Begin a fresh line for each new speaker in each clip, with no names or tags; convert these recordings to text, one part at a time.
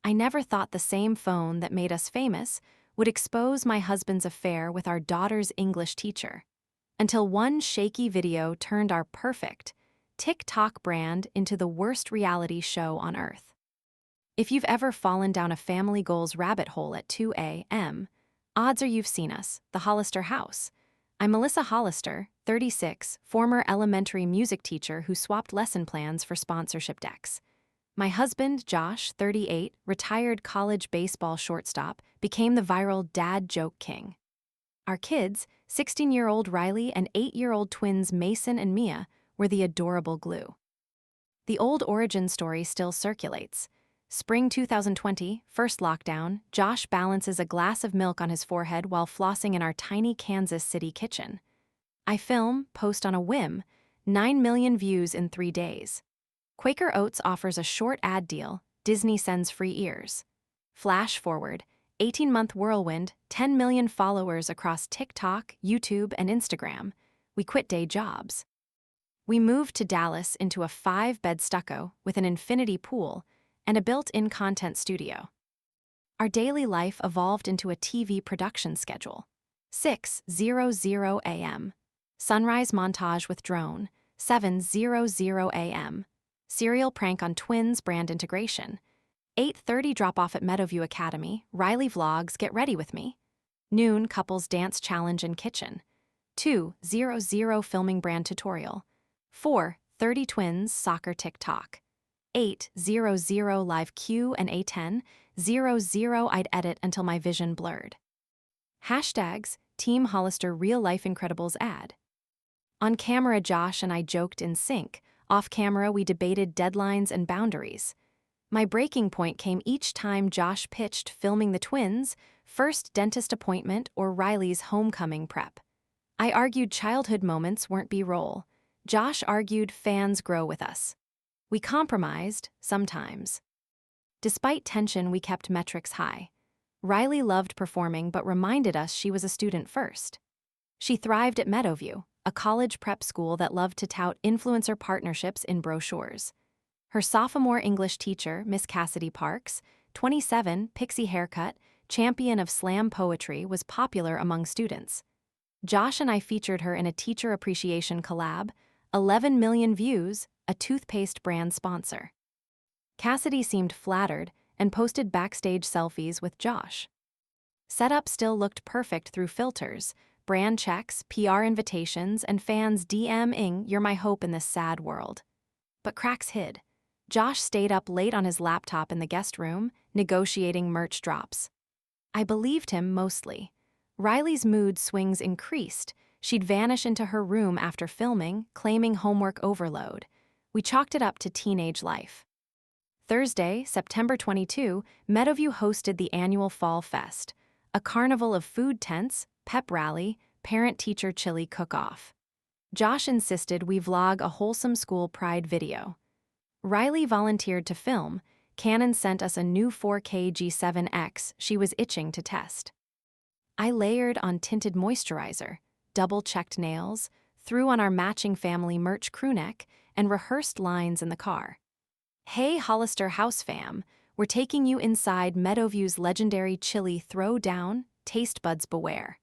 I never thought the same phone that made us famous would expose my husband's affair with our daughter's English teacher. Until one shaky video turned our perfect TikTok brand into the worst reality show on earth. If you've ever fallen down a family goals rabbit hole at 2 a.m., odds are you've seen us, the Hollister House. I'm Melissa Hollister, 36, former elementary music teacher who swapped lesson plans for sponsorship decks. My husband, Josh, 38, retired college baseball shortstop, became the viral dad joke king. Our kids, 16-year-old Riley and 8-year-old twins Mason and Mia, were the adorable glue. The old origin story still circulates. Spring 2020, first lockdown, Josh balances a glass of milk on his forehead while flossing in our tiny Kansas City kitchen. I film, post on a whim, 9 million views in 3 days. Quaker Oats offers a short ad deal, Disney sends free ears. Flash forward, 18-month whirlwind, 10 million followers across TikTok, YouTube, and Instagram. We quit day jobs. We moved to Dallas into a 5-bed stucco with an infinity pool and a built-in content studio. Our daily life evolved into a TV production schedule. 6:00 a.m. Sunrise montage with drone. 7:00 a.m. Serial prank on twins brand integration. 8:30 drop-off at Meadowview Academy, Riley vlogs, get ready with me. Noon, couples dance challenge in kitchen. 2:00 filming brand tutorial. 4:30 twins, soccer TikTok. 8:00 live Q&A 10:00 I'd edit until my vision blurred. Hashtags, Team Hollister Real Life Incredibles ad. On camera, Josh and I joked in sync. Off camera, we debated deadlines and boundaries. My breaking point came each time Josh pitched filming the twins' first dentist appointment or Riley's homecoming prep. I argued childhood moments weren't B-roll. Josh argued fans grow with us. We compromised, sometimes. Despite tension, we kept metrics high. Riley loved performing but reminded us she was a student first. She thrived at Meadowview, a college prep school that loved to tout influencer partnerships in brochures. Her sophomore English teacher, Miss Cassidy Parks, 27, pixie haircut, champion of slam poetry, was popular among students. Josh and I featured her in a teacher appreciation collab, 11 million views, a toothpaste brand sponsor. Cassidy seemed flattered and posted backstage selfies with Josh. Setup still looked perfect through filters, brand checks, PR invitations, and fans DMing, "You're my hope in this sad world." But cracks hid. Josh stayed up late on his laptop in the guest room, negotiating merch drops. I believed him mostly. Riley's mood swings increased. She'd vanish into her room after filming, claiming homework overload. We chalked it up to teenage life. Thursday, September 22, Meadowview hosted the annual Fall Fest, a carnival of food tents, pep rally, parent-teacher chili cook-off. Josh insisted we vlog a wholesome school pride video. Riley volunteered to film. Canon sent us a new 4K G7X she was itching to test. I layered on tinted moisturizer, double-checked nails, threw on our matching family merch crewneck, and rehearsed lines in the car. "Hey Hollister House fam, we're taking you inside Meadowview's legendary chili throwdown, taste buds beware."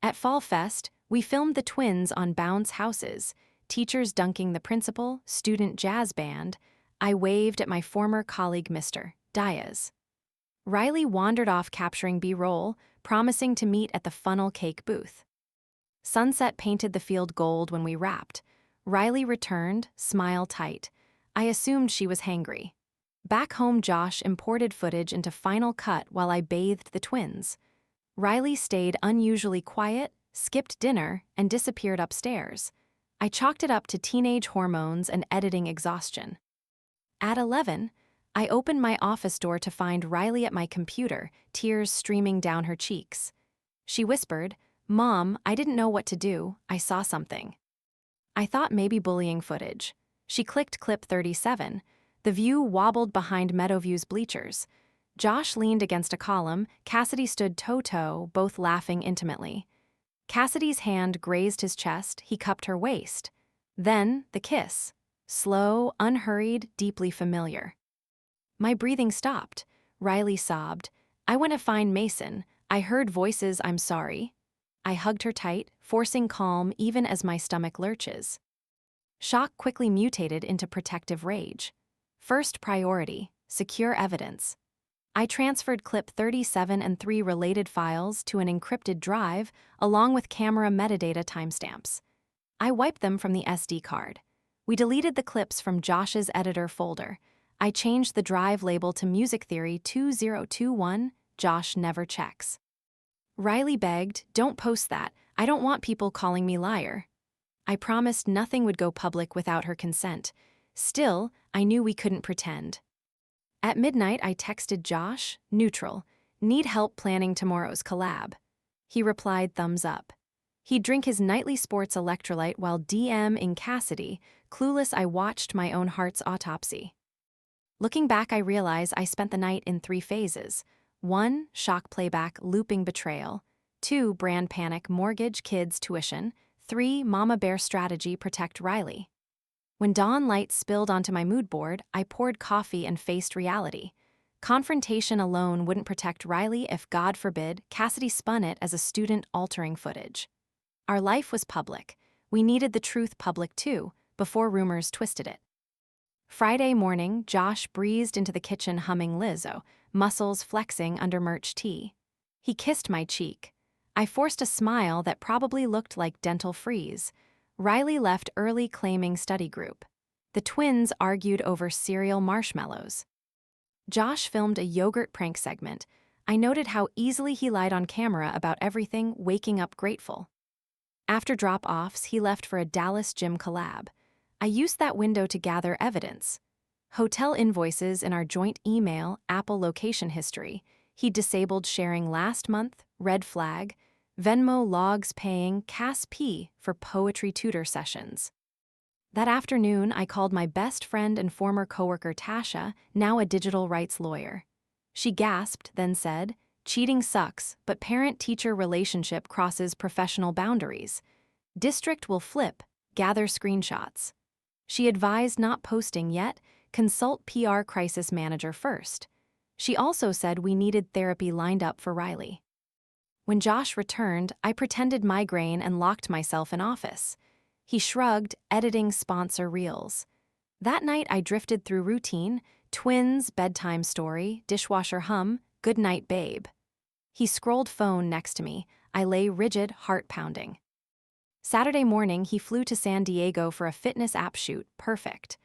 At Fall Fest, we filmed the twins on bounce houses, teachers dunking the principal, student jazz band. I waved at my former colleague Mr. Diaz. Riley wandered off capturing B-roll, promising to meet at the funnel cake booth. Sunset painted the field gold when we wrapped. Riley returned, smile tight. I assumed she was hangry. Back home, Josh imported footage into Final Cut while I bathed the twins. Riley stayed unusually quiet, skipped dinner, and disappeared upstairs. I chalked it up to teenage hormones and editing exhaustion. At 11, I opened my office door to find Riley at my computer, tears streaming down her cheeks. She whispered, "Mom, I didn't know what to do, I saw something." I thought maybe bullying footage. She clicked clip 37. The view wobbled behind Meadowview's bleachers. Josh leaned against a column, Cassidy stood toe-toe, both laughing intimately. Cassidy's hand grazed his chest, he cupped her waist. Then, the kiss. Slow, unhurried, deeply familiar. My breathing stopped. Riley sobbed. I went to find Mason. I heard voices, I'm sorry. I hugged her tight, forcing calm even as my stomach lurches. Shock quickly mutated into protective rage. First priority, secure evidence. I transferred clip 37 and 3 related files to an encrypted drive along with camera metadata timestamps. I wiped them from the SD card. We deleted the clips from Josh's editor folder. I changed the drive label to Music Theory 2021, Josh never checks. Riley begged, don't post that. I don't want people calling me liar. I promised nothing would go public without her consent. Still, I knew we couldn't pretend. At midnight, I texted Josh, neutral, need help planning tomorrow's collab. He replied, thumbs up. He'd drink his nightly sports electrolyte while DMing Cassidy, clueless I watched my own heart's autopsy. Looking back, I realize I spent the night in 3 phases. 1, shock playback, looping betrayal. 2, brand panic, mortgage, kids, tuition. 3, mama bear strategy, protect Riley. When dawn light spilled onto my mood board, I poured coffee and faced reality. Confrontation alone wouldn't protect Riley if, God forbid, Cassidy spun it as a student-altering footage. Our life was public. We needed the truth public too, before rumors twisted it. Friday morning, Josh breezed into the kitchen humming Lizzo, muscles flexing under merch tee. He kissed my cheek. I forced a smile that probably looked like dental freeze. Riley left early claiming study group. The twins argued over cereal marshmallows. Josh filmed a yogurt prank segment. I noted how easily he lied on camera about everything, waking up grateful. After drop-offs, he left for a Dallas gym collab. I used that window to gather evidence. Hotel invoices in our joint email, Apple location history. He disabled sharing last month, red flag. Venmo logs paying Cass P for poetry tutor sessions. That afternoon, I called my best friend and former coworker Tasha, now a digital rights lawyer. She gasped, then said, cheating sucks, but parent-teacher relationship crosses professional boundaries. District will flip, gather screenshots. She advised not posting yet, consult PR crisis manager first. She also said we needed therapy lined up for Riley. When Josh returned, I pretended migraine and locked myself in office. He shrugged, editing sponsor reels. That night I drifted through routine, twins, bedtime story, dishwasher hum, good night babe. He scrolled phone next to me. I lay rigid, heart pounding. Saturday morning, he flew to San Diego for a fitness app shoot, perfect.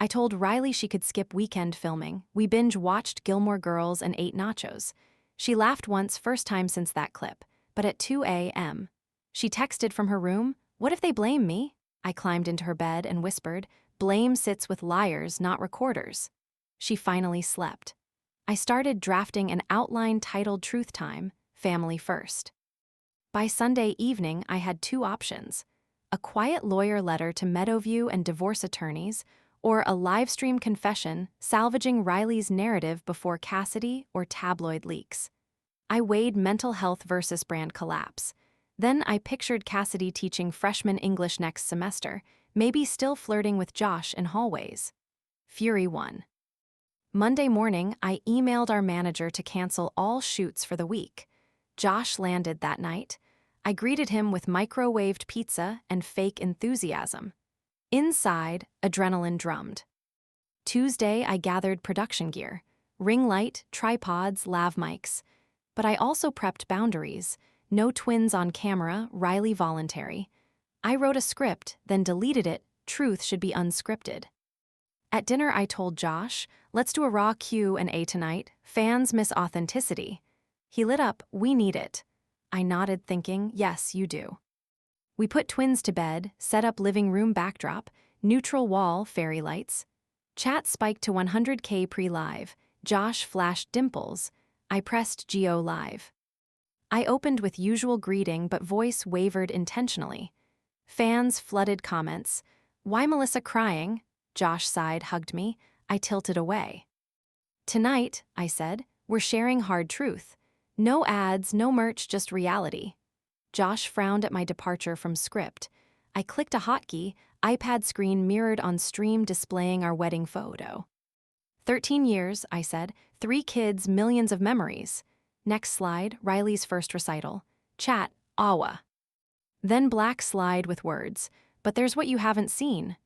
I told Riley she could skip weekend filming. We binge-watched Gilmore Girls and ate nachos. She laughed once, first time since that clip, but at 2 a.m. She texted from her room, what if they blame me? I climbed into her bed and whispered, blame sits with liars, not recorders. She finally slept. I started drafting an outline titled Truth Time, Family First. By Sunday evening, I had 2 options: a quiet lawyer letter to Meadowview and divorce attorneys, or a livestream confession salvaging Riley's narrative before Cassidy or tabloid leaks. I weighed mental health versus brand collapse. Then I pictured Cassidy teaching freshman English next semester, maybe still flirting with Josh in hallways. Fury won. Monday morning, I emailed our manager to cancel all shoots for the week. Josh landed that night. I greeted him with microwaved pizza and fake enthusiasm. Inside, adrenaline drummed. Tuesday, I gathered production gear, ring light, tripods, lav mics. But I also prepped boundaries. No twins on camera, Riley voluntary. I wrote a script, then deleted it. Truth should be unscripted. At dinner, I told Josh, let's do a raw Q&A tonight. Fans miss authenticity. He lit up, we need it. I nodded, thinking, yes, you do. We put twins to bed, set up living room backdrop, neutral wall, fairy lights. Chat spiked to 100K pre-live. Josh flashed dimples. I pressed Geo live. I opened with usual greeting, but voice wavered intentionally. Fans flooded comments. Why Melissa crying? Josh sighed, hugged me. I tilted away. Tonight, I said, we're sharing hard truth. No ads, no merch, just reality. Josh frowned at my departure from script. I clicked a hotkey, iPad screen mirrored on stream displaying our wedding photo. 13 years, I said. 3 kids, millions of memories. Next slide, Riley's first recital. Chat, awa. Then black slide with words. But there's what you haven't seen.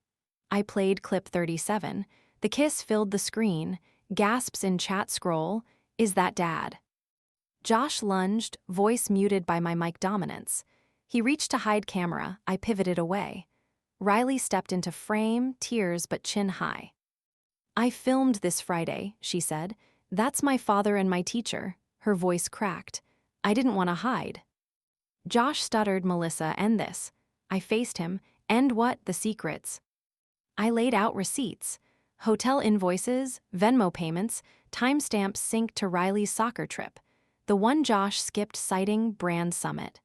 I played clip 37. The kiss filled the screen. Gasps in chat scroll. Is that dad? Josh lunged, voice muted by my mic dominance. He reached to hide camera. I pivoted away. Riley stepped into frame, tears but chin high. I filmed this Friday, she said. That's my father and my teacher. Her voice cracked. I didn't want to hide. Josh stuttered, Melissa, end this. I faced him. End what? The secrets. I laid out receipts. Hotel invoices, Venmo payments, timestamps synced to Riley's soccer trip. The one Josh skipped citing brand summit.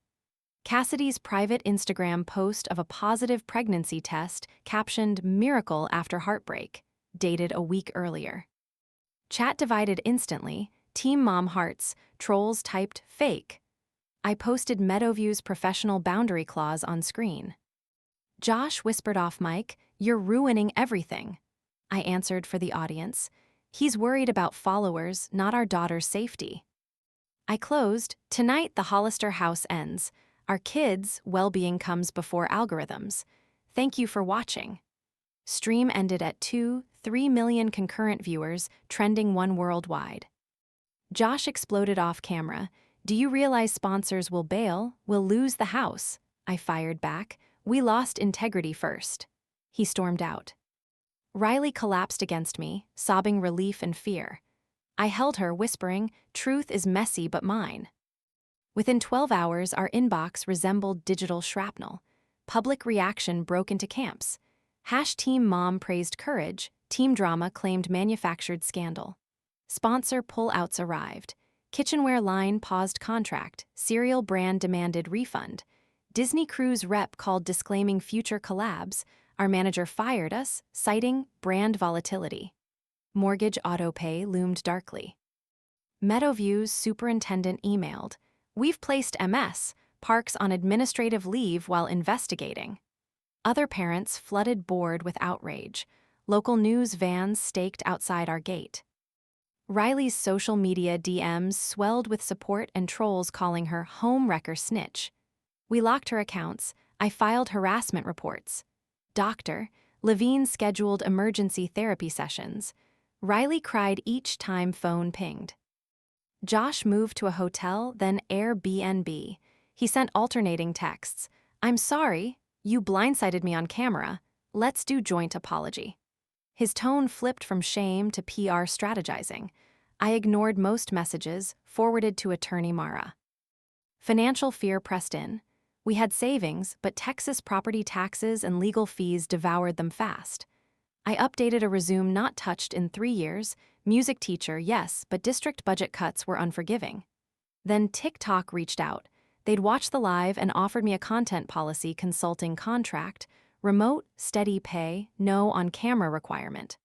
Cassidy's private Instagram post of a positive pregnancy test captioned "Miracle after heartbreak," dated a week earlier. Chat divided instantly. Team Mom Hearts. Trolls typed "fake." I posted Meadowview's professional boundary clause on screen. Josh whispered off mic, "You're ruining everything." I answered for the audience. He's worried about followers, not our daughter's safety. I closed, "Tonight the Hollister house ends. Our kids' well-being comes before algorithms. Thank you for watching." Stream ended at 2.3 million concurrent viewers, trending 1 worldwide. Josh exploded off camera. "Do you realize sponsors will bail? We'll lose the house." I fired back. "We lost integrity first." He stormed out. Riley collapsed against me, sobbing relief and fear. I held her, whispering, "Truth is messy but mine." Within 12 hours, our inbox resembled digital shrapnel. Public reaction broke into camps. #Team Mom praised courage, Team Drama claimed manufactured scandal. Sponsor pull-outs arrived. Kitchenware line paused contract, cereal brand demanded refund. Disney Cruise rep called disclaiming future collabs. Our manager fired us, citing brand volatility. Mortgage autopay loomed darkly. Meadowview's superintendent emailed, "We've placed MS, Parks on administrative leave while investigating." Other parents flooded board with outrage. Local news vans staked outside our gate. Riley's social media DMs swelled with support and trolls calling her homewrecker snitch. We locked her accounts. I filed harassment reports. Dr. Levine scheduled emergency therapy sessions. Riley cried each time phone pinged. Josh moved to a hotel, then Airbnb. He sent alternating texts. "I'm sorry, you blindsided me on camera. Let's do joint apology." His tone flipped from shame to PR strategizing. I ignored most messages, forwarded to attorney Mara. Financial fear pressed in. We had savings, but Texas property taxes and legal fees devoured them fast. I updated a resume not touched in 3 years. Music teacher, yes, but district budget cuts were unforgiving. Then TikTok reached out. They'd watched the live and offered me a content policy consulting contract, remote, steady pay, no on-camera requirement.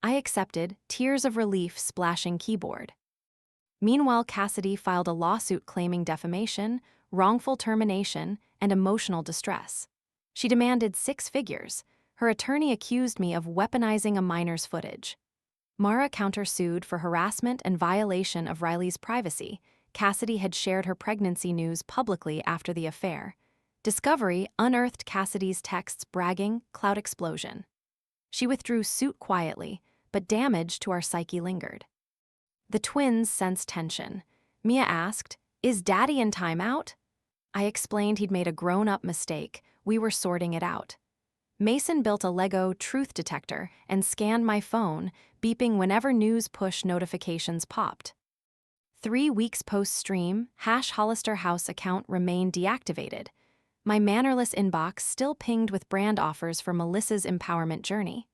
I accepted, tears of relief splashing keyboard. Meanwhile, Cassidy filed a lawsuit claiming defamation, wrongful termination, and emotional distress. She demanded 6 figures. Her attorney accused me of weaponizing a minor's footage. Mara countersued for harassment and violation of Riley's privacy. Cassidy had shared her pregnancy news publicly after the affair. Discovery unearthed Cassidy's texts bragging, clout explosion. She withdrew suit quietly, but damage to our psyche lingered. The twins sensed tension. Mia asked, "Is Daddy in timeout?" I explained he'd made a grown-up mistake. We were sorting it out. Mason built a Lego truth detector and scanned my phone, beeping whenever news push notifications popped. 3 weeks post-stream, #Hollister House account remained deactivated. My mannerless inbox still pinged with brand offers for Melissa's empowerment journey.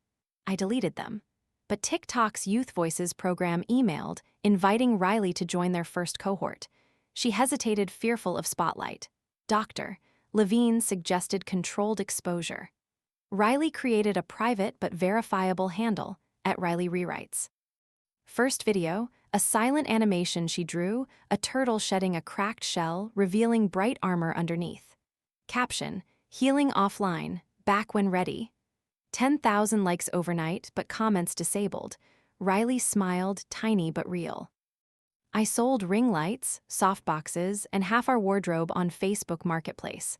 I deleted them. But TikTok's Youth Voices program emailed, inviting Riley to join their first cohort. She hesitated, fearful of spotlight. Dr. Levine suggested controlled exposure. Riley created a private but verifiable handle, @RileyRewrites. First video, a silent animation she drew, a turtle shedding a cracked shell, revealing bright armor underneath. Caption, "Healing offline, back when ready." 10,000 likes overnight, but comments disabled. Riley smiled, tiny but real. I sold ring lights, softboxes, and half our wardrobe on Facebook Marketplace.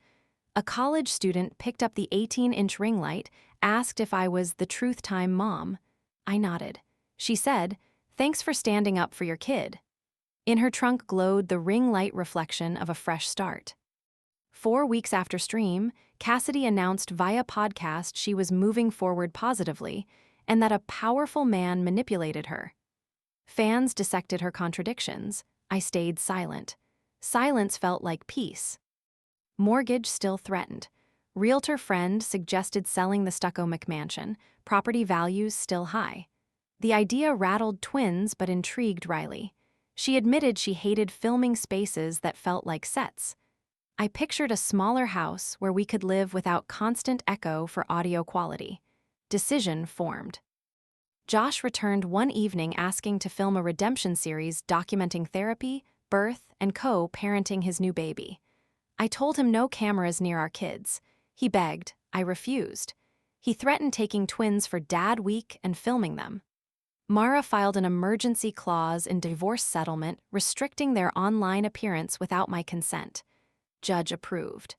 A college student picked up the 18-inch ring light, asked if I was the Truth Time mom. I nodded. She said, "Thanks for standing up for your kid." In her trunk glowed the ring light reflection of a fresh start. 4 weeks after stream, Cassidy announced via podcast she was moving forward positively and that a powerful man manipulated her. Fans dissected her contradictions. I stayed silent. Silence felt like peace. Mortgage still threatened. Realtor friend suggested selling the stucco McMansion, property values still high. The idea rattled twins but intrigued Riley. She admitted she hated filming spaces that felt like sets. I pictured a smaller house where we could live without constant echo for audio quality. Decision formed. Josh returned one evening asking to film a redemption series documenting therapy, birth, and co-parenting his new baby. I told him no cameras near our kids. He begged. I refused. He threatened taking twins for Dad Week and filming them. Mara filed an emergency clause in divorce settlement restricting their online appearance without my consent. Judge approved.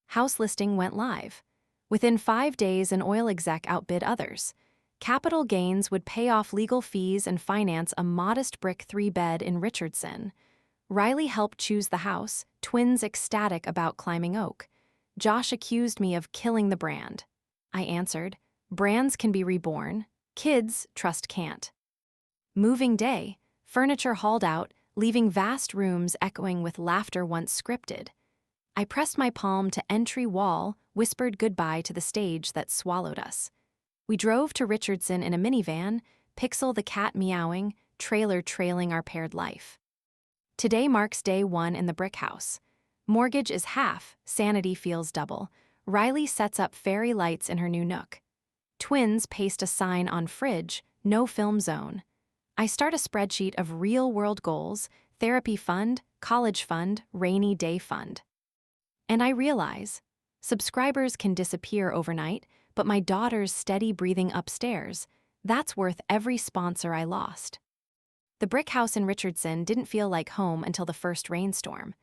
House listing went live. Within 5 days, an oil exec outbid others. Capital gains would pay off legal fees and finance a modest brick 3-bed in Richardson. Riley helped choose the house, twins ecstatic about climbing oak. Josh accused me of killing the brand. I answered, brands can be reborn. Kids, trust can't. Moving day, furniture hauled out, leaving vast rooms echoing with laughter once scripted. I pressed my palm to entry wall, whispered goodbye to the stage that swallowed us. We drove to Richardson in a minivan, Pixel the cat meowing, trailer trailing our paired life. Today marks day 1 in the brick house. Mortgage is half, sanity feels double. Riley sets up fairy lights in her new nook. Twins paste a sign on fridge, no film zone. I start a spreadsheet of real-world goals, therapy fund, college fund, rainy day fund. And I realize, subscribers can disappear overnight, but my daughter's steady breathing upstairs, that's worth every sponsor I lost. The brick house in Richardson didn't feel like home until the first rainstorm.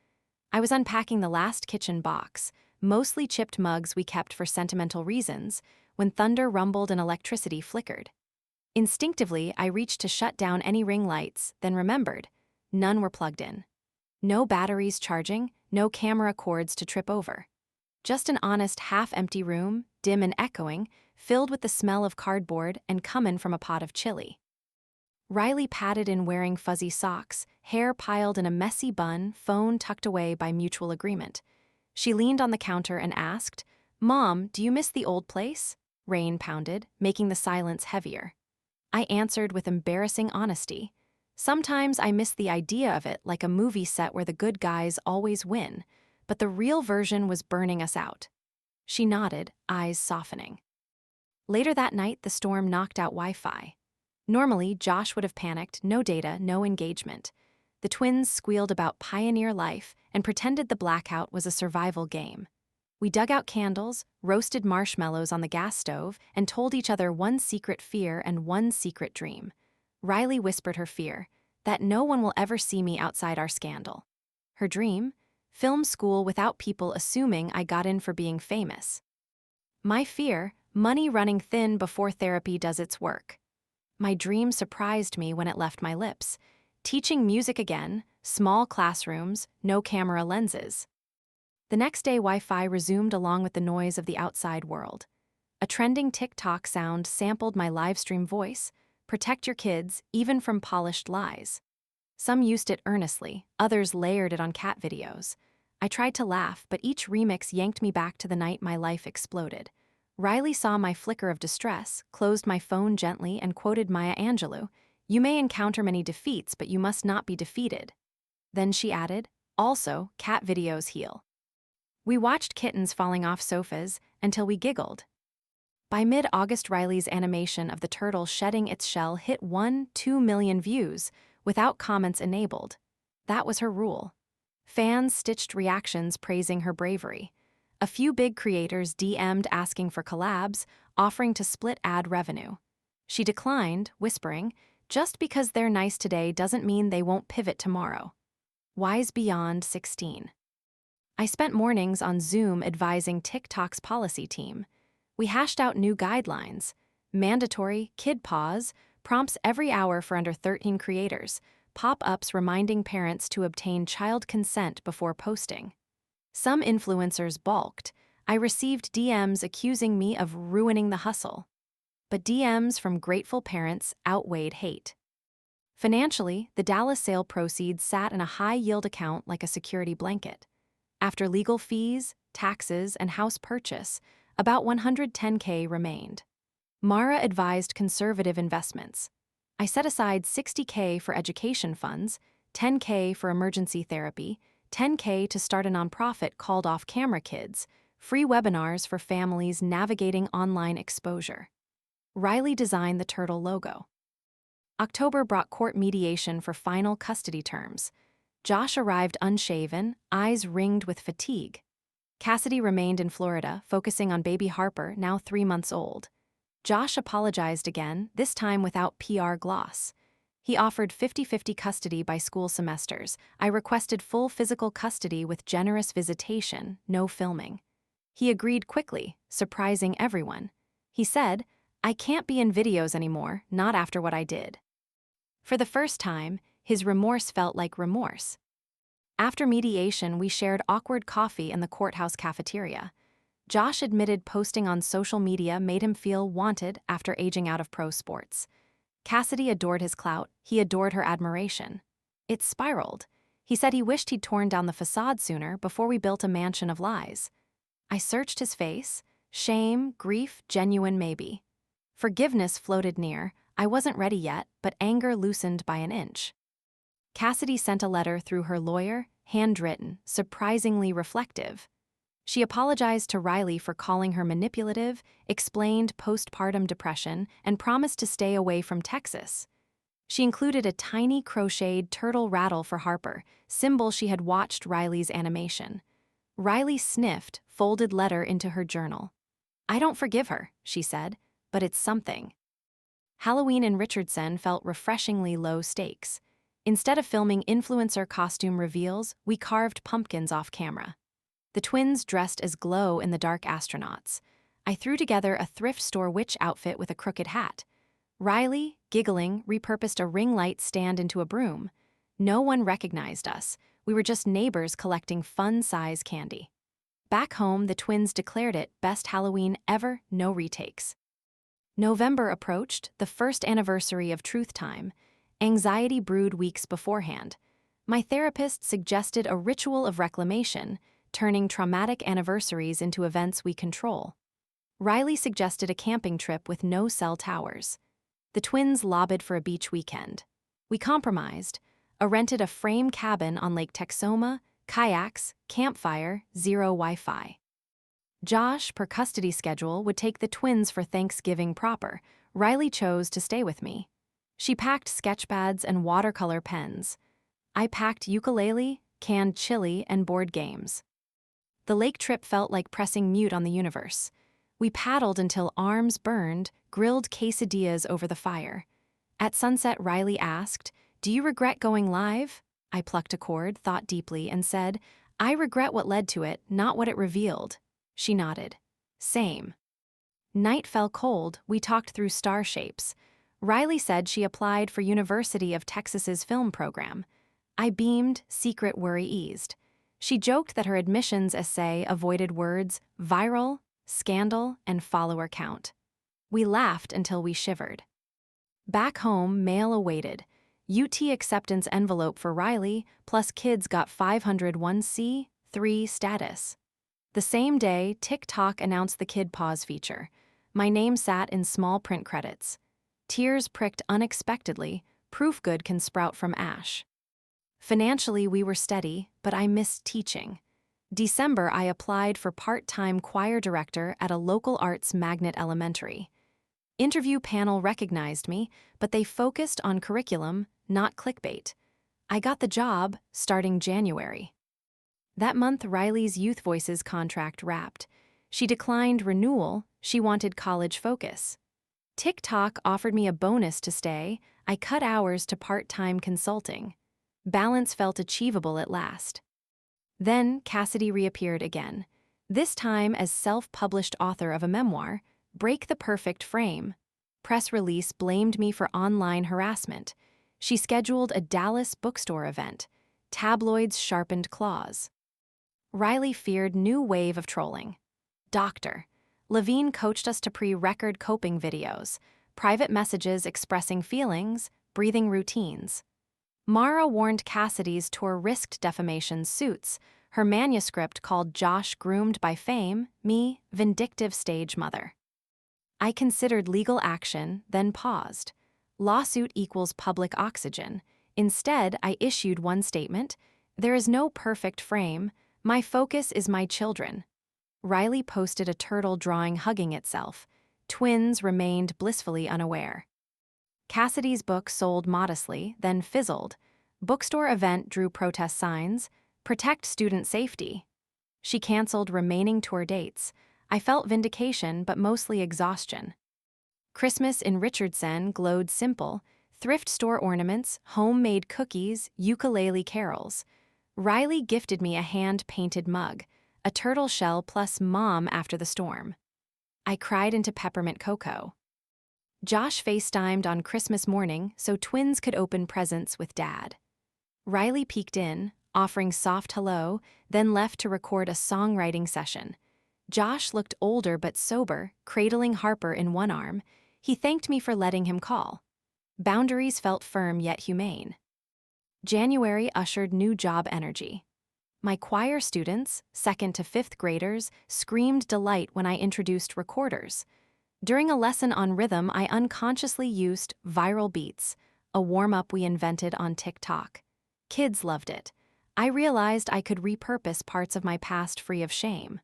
I was unpacking the last kitchen box, mostly chipped mugs we kept for sentimental reasons, when thunder rumbled and electricity flickered. Instinctively, I reached to shut down any ring lights, then remembered. None were plugged in. No batteries charging, no camera cords to trip over. Just an honest half-empty room, dim and echoing, filled with the smell of cardboard and comin' from a pot of chili. Riley padded in wearing fuzzy socks, hair piled in a messy bun, phone tucked away by mutual agreement. She leaned on the counter and asked, "Mom, do you miss the old place?" Rain pounded, making the silence heavier. I answered with embarrassing honesty. Sometimes I miss the idea of it like a movie set where the good guys always win, but the real version was burning us out. She nodded, eyes softening. Later that night, the storm knocked out Wi-Fi. Normally, Josh would have panicked, no data, no engagement. The twins squealed about pioneer life and pretended the blackout was a survival game. We dug out candles, roasted marshmallows on the gas stove, and told each other one secret fear and one secret dream. Riley whispered her fear, that no one will ever see me outside our scandal. Her dream? Film school without people assuming I got in for being famous. My fear? Money running thin before therapy does its work. My dream surprised me when it left my lips. Teaching music again, small classrooms, no camera lenses. The next day, Wi-Fi resumed along with the noise of the outside world. A trending TikTok sound sampled my livestream voice, "Protect your kids, even from polished lies." Some used it earnestly, others layered it on cat videos. I tried to laugh, but each remix yanked me back to the night my life exploded. Riley saw my flicker of distress, closed my phone gently, and quoted Maya Angelou, "You may encounter many defeats, but you must not be defeated." Then she added, "Also, cat videos heal." We watched kittens falling off sofas until we giggled. By mid-August, Riley's animation of the turtle shedding its shell hit 1-2 million views, without comments enabled. That was her rule. Fans stitched reactions praising her bravery. A few big creators DM'd asking for collabs, offering to split ad revenue. She declined, whispering, "Just because they're nice today doesn't mean they won't pivot tomorrow." Wise beyond 16. I spent mornings on Zoom advising TikTok's policy team. We hashed out new guidelines: mandatory kid pause, prompts every hour for under 13 creators, pop-ups reminding parents to obtain child consent before posting. Some influencers balked. I received DMs accusing me of ruining the hustle. But DMs from grateful parents outweighed hate. Financially, the Dallas sale proceeds sat in a high-yield account like a security blanket. After legal fees, taxes, and house purchase, about $110K remained. Mara advised conservative investments. I set aside $60K for education funds, $10K for emergency therapy, $10K to start a nonprofit called Off Camera Kids, free webinars for families navigating online exposure. Riley designed the turtle logo. October brought court mediation for final custody terms. Josh arrived unshaven, eyes ringed with fatigue. Cassidy remained in Florida, focusing on baby Harper, now 3 months old. Josh apologized again, this time without PR gloss. He offered 50-50 custody by school semesters. I requested full physical custody with generous visitation, no filming. He agreed quickly, surprising everyone. He said, "I can't be in videos anymore, not after what I did." For the first time, his remorse felt like remorse. After mediation, we shared awkward coffee in the courthouse cafeteria. Josh admitted posting on social media made him feel wanted after aging out of pro sports. Cassidy adored his clout, he adored her admiration. It spiraled. He said he wished he'd torn down the facade sooner before we built a mansion of lies. I searched his face. Shame, grief, genuine maybe. Forgiveness floated near. I wasn't ready yet, but anger loosened by an inch. Cassidy sent a letter through her lawyer, handwritten, surprisingly reflective. She apologized to Riley for calling her manipulative, explained postpartum depression, and promised to stay away from Texas. She included a tiny crocheted turtle rattle for Harper, symbol she had watched Riley's animation. Riley sniffed, folded letter into her journal. "I don't forgive her," she said, "but it's something." Halloween in Richardson felt refreshingly low stakes. Instead of filming influencer costume reveals, we carved pumpkins off camera. The twins dressed as glow-in-the-dark astronauts. I threw together a thrift store witch outfit with a crooked hat. Riley, giggling, repurposed a ring light stand into a broom. No one recognized us. We were just neighbors collecting fun-size candy. Back home, the twins declared it best Halloween ever, no retakes. November approached, the first anniversary of Truth Time. Anxiety brewed weeks beforehand. My therapist suggested a ritual of reclamation, turning traumatic anniversaries into events we control. Riley suggested a camping trip with no cell towers. The twins lobbied for a beach weekend. We compromised. Rented a frame cabin on Lake Texoma, kayaks, campfire, zero Wi-Fi. Josh, per custody schedule, would take the twins for Thanksgiving proper. Riley chose to stay with me. She packed sketchpads and watercolor pens. I packed ukulele, canned chili, and board games. The lake trip felt like pressing mute on the universe. We paddled until arms burned, grilled quesadillas over the fire. At sunset, Riley asked, "Do you regret going live?" I plucked a cord, thought deeply, and said, "I regret what led to it, not what it revealed." She nodded. Same. Night fell cold, we talked through star shapes. Riley said she applied for University of Texas's film program. I beamed, secret worry eased. She joked that her admissions essay avoided words viral, scandal, and follower count. We laughed until we shivered. Back home, mail awaited. UT acceptance envelope for Riley, plus kids got 501c, 3 status. The same day, TikTok announced the Kid Pause feature. My name sat in small print credits. Tears pricked unexpectedly, proof good can sprout from ash. Financially, we were steady, but I missed teaching. December, I applied for part-time choir director at a local arts magnet elementary. Interview panel recognized me, but they focused on curriculum, not clickbait. I got the job, starting January. That month, Riley's Youth Voices contract wrapped. She declined renewal, she wanted college focus. TikTok offered me a bonus to stay. I cut hours to part-time consulting. Balance felt achievable at last. Then Cassidy reappeared again, this time as self-published author of a memoir, Break the Perfect Frame. Press release blamed me for online harassment. She scheduled a Dallas bookstore event. Tabloids sharpened claws. Riley feared new wave of trolling. Doctor. Levine coached us to pre-record coping videos, private messages expressing feelings, breathing routines. Mara warned Cassidy's tour risked defamation suits. Her manuscript called Josh groomed by fame, me, vindictive stage mother. I considered legal action, then paused. Lawsuit equals public oxygen. Instead, I issued one statement: there is no perfect frame. My focus is my children. Riley posted a turtle drawing hugging itself. Twins remained blissfully unaware. Cassidy's book sold modestly, then fizzled. Bookstore event drew protest signs. Protect student safety. She canceled remaining tour dates. I felt vindication, but mostly exhaustion. Christmas in Richardson glowed simple: thrift store ornaments, homemade cookies, ukulele carols. Riley gifted me a hand-painted mug, a turtle shell plus mom after the storm. I cried into peppermint cocoa. Josh FaceTimed on Christmas morning so twins could open presents with Dad. Riley peeked in, offering soft hello, then left to record a songwriting session. Josh looked older but sober, cradling Harper in one arm. He thanked me for letting him call. Boundaries felt firm yet humane. January ushered new job energy. My choir students, 2nd to 5th graders, screamed delight when I introduced recorders. During a lesson on rhythm, I unconsciously used viral beats, a warm-up we invented on TikTok. Kids loved it. I realized I could repurpose parts of my past free of shame.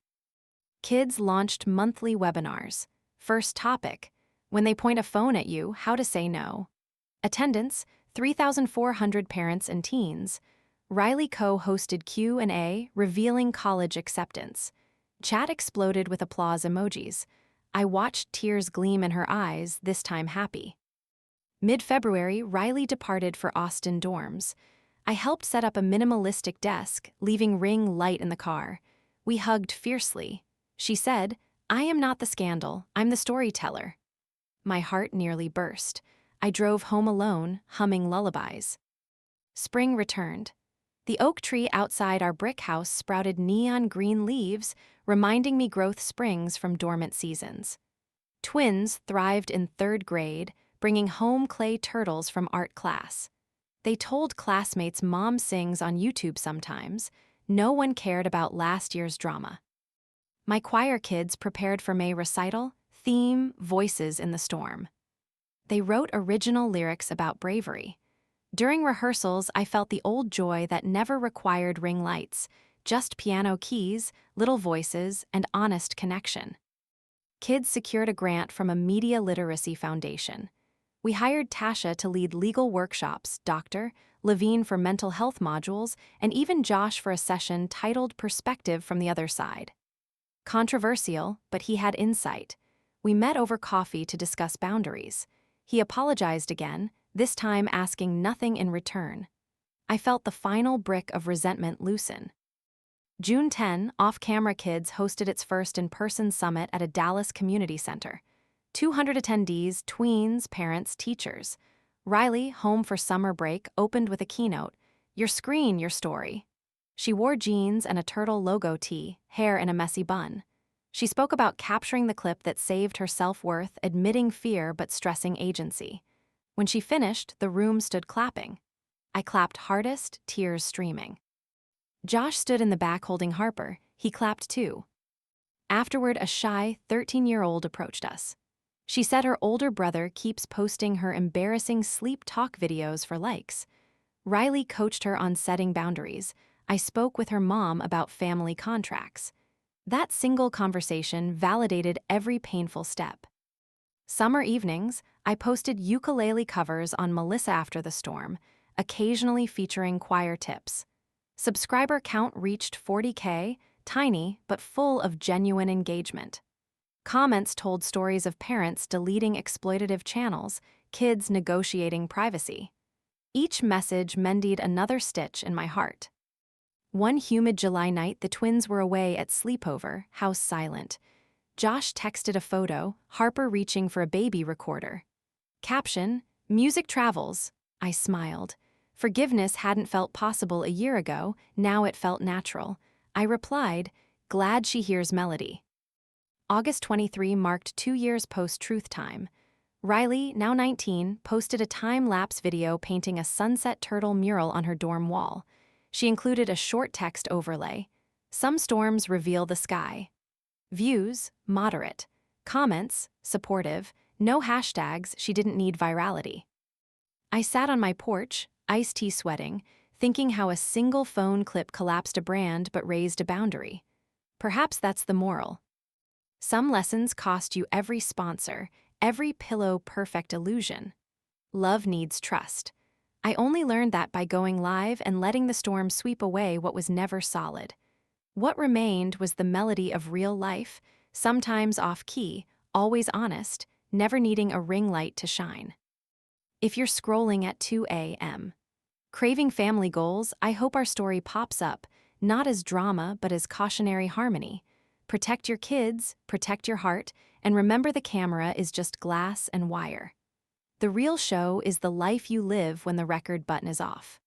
Kids launched monthly webinars. First topic: when they point a phone at you, how to say no. Attendance: 3,400 parents and teens. Riley co-hosted Q&A, revealing college acceptance. Chat exploded with applause emojis. I watched tears gleam in her eyes, this time happy. Mid-February, Riley departed for Austin dorms. I helped set up a minimalistic desk, leaving ring light in the car. We hugged fiercely. She said, "I am not the scandal, I'm the storyteller." My heart nearly burst. I drove home alone, humming lullabies. Spring returned. The oak tree outside our brick house sprouted neon green leaves, reminding me growth springs from dormant seasons. Twins thrived in 3rd grade, bringing home clay turtles from art class. They told classmates mom sings on YouTube sometimes. No one cared about last year's drama. My choir kids prepared for May recital, theme, voices in the storm. They wrote original lyrics about bravery. During rehearsals, I felt the old joy that never required ring lights, just piano keys, little voices, and honest connection. Kids secured a grant from a media literacy foundation. We hired Tasha to lead legal workshops, Dr. Levine for mental health modules, and even Josh for a session titled Perspective from the Other Side. Controversial, but he had insight. We met over coffee to discuss boundaries. He apologized again, this time asking nothing in return. I felt the final brick of resentment loosen. June 10, Off-Camera Kids hosted its first in-person summit at a Dallas community center. 200 attendees, tweens, parents, teachers. Riley, home for summer break, opened with a keynote: "Your screen, your story." She wore jeans and a turtle logo tee, hair in a messy bun. She spoke about capturing the clip that saved her self-worth, admitting fear but stressing agency. When she finished, the room stood clapping. I clapped hardest, tears streaming. Josh stood in the back holding Harper. He clapped too. Afterward, a shy 13-year-old approached us. She said her older brother keeps posting her embarrassing sleep talk videos for likes. Riley coached her on setting boundaries. I spoke with her mom about family contracts. That single conversation validated every painful step. Summer evenings, I posted ukulele covers on Melissa After the Storm, occasionally featuring choir tips. Subscriber count reached 40K, tiny but full of genuine engagement. Comments told stories of parents deleting exploitative channels, kids negotiating privacy. Each message mended another stitch in my heart. One humid July night, the twins were away at sleepover, house silent. Josh texted a photo, Harper reaching for a baby recorder. Caption, "Music travels." I smiled. Forgiveness hadn't felt possible a year ago, now it felt natural. I replied, "Glad she hears melody." August 23 marked 2 years post-Truth Time. Riley, now 19, posted a time-lapse video painting a sunset turtle mural on her dorm wall. She included a short text overlay. Some storms reveal the sky. Views, moderate. Comments, supportive. No hashtags, she didn't need virality. I sat on my porch, iced tea sweating, thinking how a single phone clip collapsed a brand but raised a boundary. Perhaps that's the moral. Some lessons cost you every sponsor, every pillow-perfect illusion. Love needs trust. I only learned that by going live and letting the storm sweep away what was never solid. What remained was the melody of real life, sometimes off-key, always honest, never needing a ring light to shine. If you're scrolling at 2 a.m., craving family goals, I hope our story pops up, not as drama but as cautionary harmony. Protect your kids, protect your heart, and remember the camera is just glass and wire. The real show is the life you live when the record button is off.